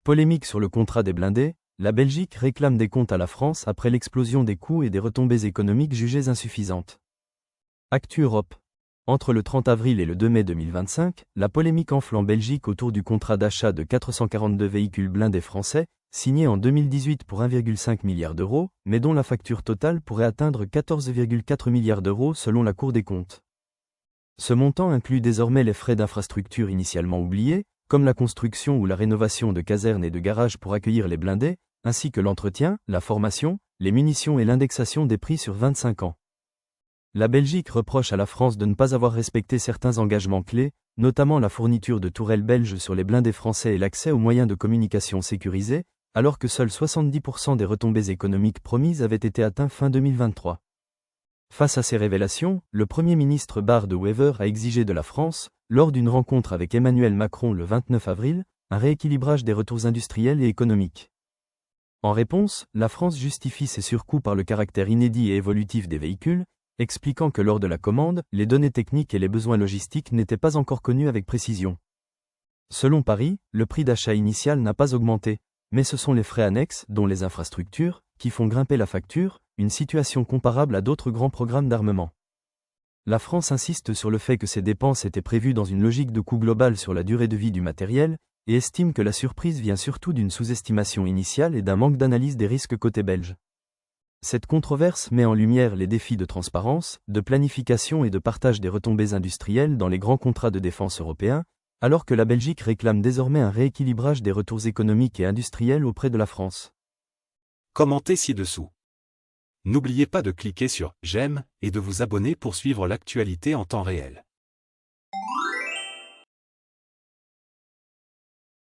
Polémique sur le contrat des blindés, la Belgique réclame des comptes à la France après l'explosion des coûts et des retombées économiques jugées insuffisantes. Actu Europe. Entre le 30 avril et le 2 mai 2025, la polémique enfle en Belgique autour du contrat d'achat de 442 véhicules blindés français, signé en 2018 pour 1,5 milliard d'euros, mais dont la facture totale pourrait atteindre 14,4 milliards d'euros selon la Cour des comptes. Ce montant inclut désormais les frais d'infrastructure initialement oubliés, comme la construction ou la rénovation de casernes et de garages pour accueillir les blindés, ainsi que l'entretien, la formation, les munitions et l'indexation des prix sur 25 ans. La Belgique reproche à la France de ne pas avoir respecté certains engagements clés, notamment la fourniture de tourelles belges sur les blindés français et l'accès aux moyens de communication sécurisés, alors que seuls 70% des retombées économiques promises avaient été atteints fin 2023. Face à ces révélations, le Premier ministre Bart De Wever a exigé de la France, lors d'une rencontre avec Emmanuel Macron le 29 avril, un rééquilibrage des retours industriels et économiques. En réponse, la France justifie ces surcoûts par le caractère inédit et évolutif des véhicules, expliquant que lors de la commande, les données techniques et les besoins logistiques n'étaient pas encore connus avec précision. Selon Paris, le prix d'achat initial n'a pas augmenté, mais ce sont les frais annexes, dont les infrastructures, qui font grimper la facture, une situation comparable à d'autres grands programmes d'armement. La France insiste sur le fait que ces dépenses étaient prévues dans une logique de coût global sur la durée de vie du matériel, et estime que la surprise vient surtout d'une sous-estimation initiale et d'un manque d'analyse des risques côté belge. Cette controverse met en lumière les défis de transparence, de planification et de partage des retombées industrielles dans les grands contrats de défense européens, alors que la Belgique réclame désormais un rééquilibrage des retours économiques et industriels auprès de la France. Commentez ci-dessous. N'oubliez pas de cliquer sur « J'aime » et de vous abonner pour suivre l'actualité en temps réel.